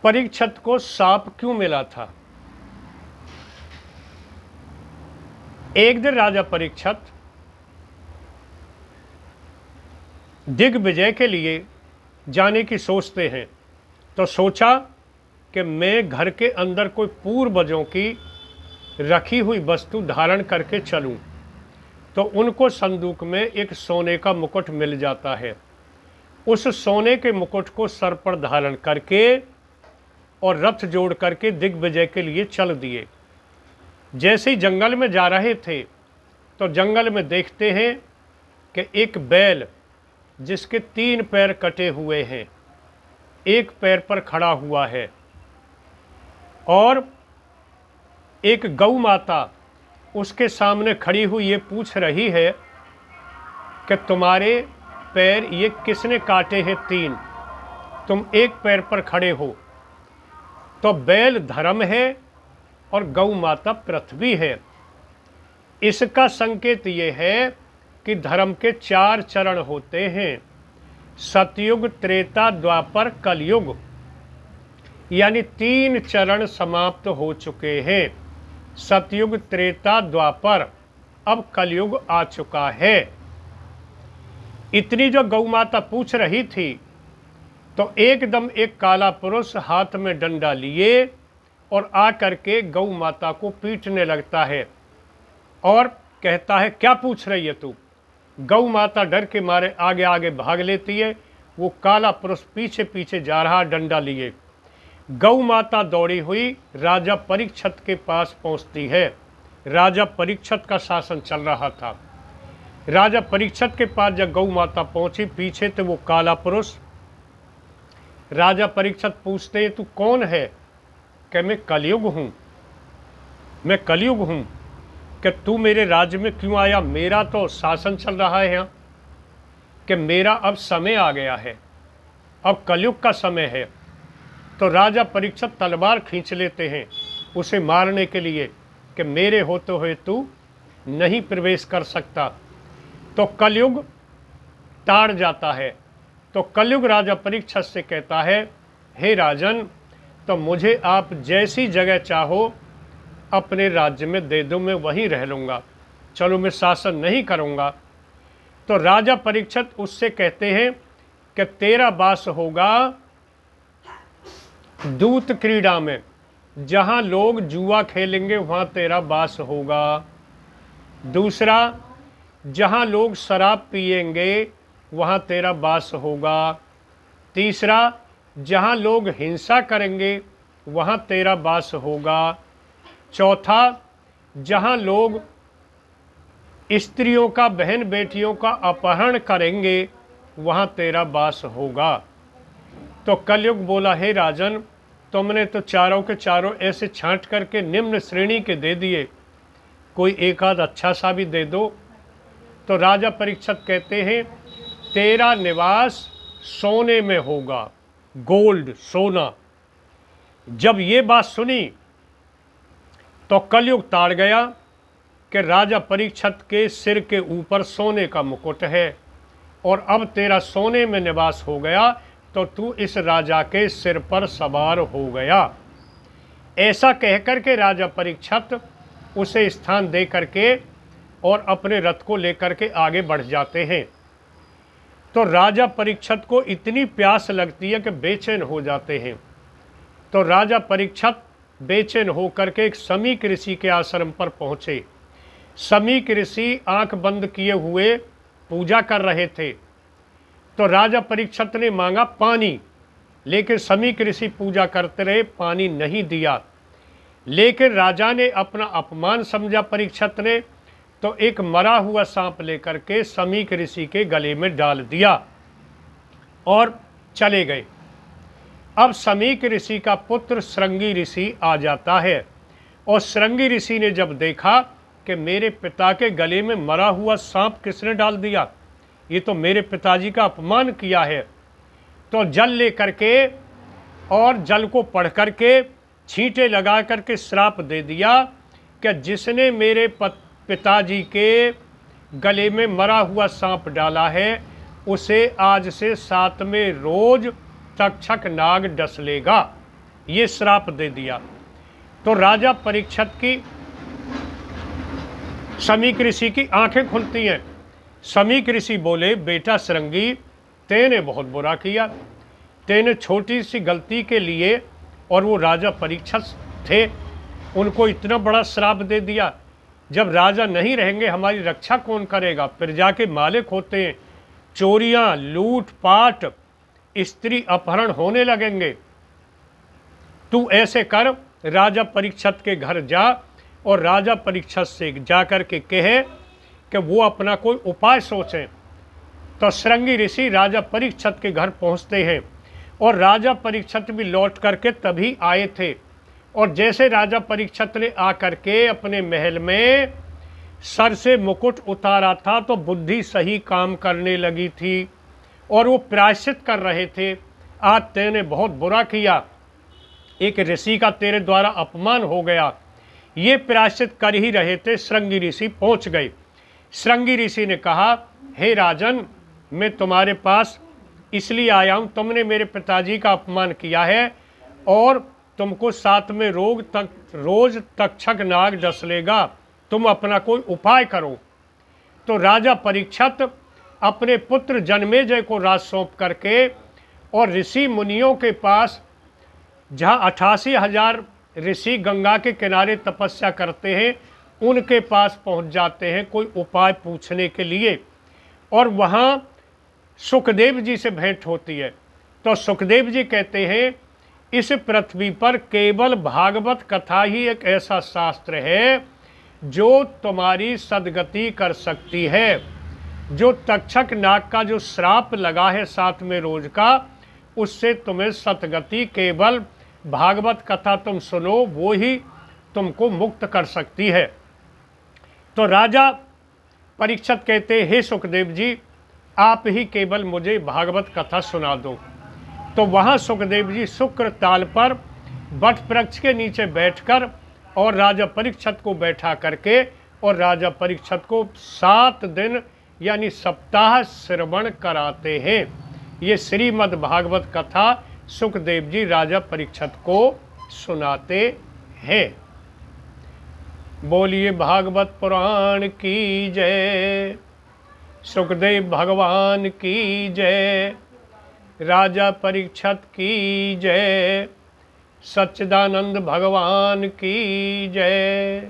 परीक्षित को सांप क्यों मिला था? एक दिन राजा परीक्षित दिग्विजय के लिए जाने की सोचते हैं, तो सोचा कि मैं घर के अंदर कोई पूर्वजों की रखी हुई वस्तु धारण करके चलूं, तो उनको संदूक में एक सोने का मुकुट मिल जाता है। उस सोने के मुकुट को सर पर धारण करके और रथ जोड़ करके दिग्विजय के लिए चल दिए। जैसे ही जंगल में जा रहे थे तो जंगल में देखते हैं कि एक बैल जिसके 3 पैर कटे हुए हैं, एक पैर पर खड़ा हुआ है, और एक गौ माता उसके सामने खड़ी हुई ये पूछ रही है कि तुम्हारे पैर ये किसने काटे हैं 3, तुम एक पैर पर खड़े हो। तो बैल धर्म है और गौ माता पृथ्वी है। इसका संकेत ये है कि धर्म के 4 चरण होते हैं, सतयुग, त्रेता, द्वापर, कलयुग, यानी 3 चरण समाप्त हो चुके हैं। सतयुग, त्रेता, द्वापर, अब कलयुग आ चुका है। इतनी जो गौ माता पूछ रही थी तो एकदम एक काला पुरुष हाथ में डंडा लिए और आकर के गौ माता को पीटने लगता है और कहता है, क्या पूछ रही है तू? गौ माता डर के मारे आगे आगे भाग लेती है। वो काला पुरुष पीछे पीछे जा रहा डंडा लिए। गौ माता दौड़ी हुई राजा परीक्षित के पास पहुंचती है। राजा परीक्षित का शासन चल रहा था। राजा परीक्षित के पास जब गौ माता पहुंची, पीछे तो वो काला पुरुष। राजा परीक्षित पूछते, तू कौन है? कि मैं कलयुग हूँ, मैं कलयुग हूँ। कि तू मेरे राज्य में क्यों आया? मेरा तो शासन चल रहा है यहाँ, कि मेरा अब समय आ गया है, अब कलयुग का समय है। तो राजा परीक्षित तलवार खींच लेते हैं उसे मारने के लिए कि मेरे होते हुए तू नहीं प्रवेश कर सकता। तो कलयुग टाड़ जाता है। तो कलयुग राजा परीक्षित से कहता है, हे राजन, तो मुझे आप जैसी जगह चाहो अपने राज्य में दे दो, मैं वहीं रह लूँगा, चलो मैं शासन नहीं करूँगा। तो राजा परीक्षित उससे कहते हैं कि तेरा वास होगा दूत क्रीड़ा में, जहाँ लोग जुआ खेलेंगे वहाँ तेरा वास होगा। दूसरा, जहाँ लोग शराब पिएंगे वहाँ तेरा वास होगा। तीसरा, जहाँ लोग हिंसा करेंगे वहाँ तेरा वास होगा। चौथा, जहाँ लोग स्त्रियों का, बहन बेटियों का अपहरण करेंगे वहाँ तेरा वास होगा। तो कलयुग बोला, हे राजन, तुमने तो चारों के चारों ऐसे छांट करके निम्न श्रेणी के दे दिए, कोई एक आध अच्छा सा भी दे दो। तो राजा परीक्षित कहते हैं, तेरा निवास सोने में होगा, गोल्ड, सोना। जब ये बात सुनी तो कलयुग ताड़ गया कि राजा परीक्षित के सिर के ऊपर सोने का मुकुट है और अब तेरा सोने में निवास हो गया, तो तू इस राजा के सिर पर सवार हो गया। ऐसा कहकर के राजा परीक्षित उसे स्थान दे करके और अपने रथ को लेकर के आगे बढ़ जाते हैं। तो राजा परीक्षित को इतनी प्यास लगती है कि बेचैन हो जाते हैं। तो राजा परीक्षित बेचैन होकर के एक समीक ऋषि के आश्रम पर पहुँचे। समीक ऋषि आंख बंद किए हुए पूजा कर रहे थे। तो राजा परीक्षित ने मांगा पानी, लेकिन समीक ऋषि पूजा करते रहे, पानी नहीं दिया। लेकिन राजा ने अपना अपमान समझा परीक्षित ने, तो एक मरा हुआ सांप लेकर के समीक ऋषि के गले में डाल दिया और चले गए। अब समीक ऋषि का पुत्र श्रृंगी ऋषि आ जाता है और श्रृंगी ऋषि ने जब देखा कि मेरे पिता के गले में मरा हुआ सांप किसने डाल दिया, ये तो मेरे पिताजी का अपमान किया है, तो जल ले करके और जल को पढ़ करके छींटे लगा करके श्राप दे दिया कि जिसने मेरे पिताजी के गले में मरा हुआ सांप डाला है, उसे आज से 7वें रोज तक्षक नाग डस लेगा। ये श्राप दे दिया। तो राजा परीक्षित की शमीक ऋषि की आंखें खुलती हैं। शमीक ऋषि बोले, बेटा श्रृंगी, तेने बहुत बुरा किया। तेने छोटी सी गलती के लिए, और वो राजा परीक्षित थे, उनको इतना बड़ा श्राप दे दिया। जब राजा नहीं रहेंगे हमारी रक्षा कौन करेगा? प्रजा के मालिक होते हैं, चोरियां, लूट पाट, स्त्री अपहरण होने लगेंगे। तू ऐसे कर, राजा परीक्षित के घर जा और राजा परीक्षित से जाकर के कहे कि वो अपना कोई उपाय सोचें। तो श्रृंगी ऋषि राजा परीक्षित के घर पहुंचते हैं और राजा परीक्षित भी लौट करके तभी आए थे। और जैसे राजा परीक्षित ने आकर के अपने महल में सर से मुकुट उतारा था तो बुद्धि सही काम करने लगी थी और वो प्रायश्चित कर रहे थे। आज तेने बहुत बुरा किया, एक ऋषि का तेरे द्वारा अपमान हो गया। ये प्रायश्चित कर ही रहे थे, श्रृंगी ऋषि पहुंच गए। श्रृंगी ऋषि ने कहा, हे राजन, मैं तुम्हारे पास इसलिए आया हूँ, तुमने मेरे पिताजी का अपमान किया है और तुमको साथ में रोज तक्षक नाग डस लेगा। तुम अपना कोई उपाय करो। तो राजा परीक्षित अपने पुत्र जन्मेजय को राज सौंप करके और ऋषि मुनियों के पास, जहाँ 88,000 ऋषि गंगा के किनारे तपस्या करते हैं, उनके पास पहुँच जाते हैं कोई उपाय पूछने के लिए। और वहाँ सुखदेव जी से भेंट होती है। तो सुखदेव जी कहते हैं, इस पृथ्वी पर केवल भागवत कथा ही एक ऐसा शास्त्र है जो तुम्हारी सदगति कर सकती है। जो तक्षक नाग का जो श्राप लगा है 7 में रोज का, उससे तुम्हें सदगति केवल भागवत कथा तुम सुनो, वो ही तुमको मुक्त कर सकती है। तो राजा परीक्षित कहते, हे सुखदेव जी, आप ही केवल मुझे भागवत कथा सुना दो। तो वहाँ सुखदेव जी शुक्र ताल पर वट वृक्ष के नीचे बैठकर और राजा परीक्षित को बैठा करके और राजा परीक्षित को 7 दिन यानी सप्ताह श्रवण कराते हैं। ये श्रीमद् भागवत कथा सुखदेव जी राजा परीक्षित को सुनाते हैं। बोलिए भागवत पुराण की जय, सुखदेव भगवान की जय, राजा परीक्षित की जय, सच्चिदानंद भगवान की जय।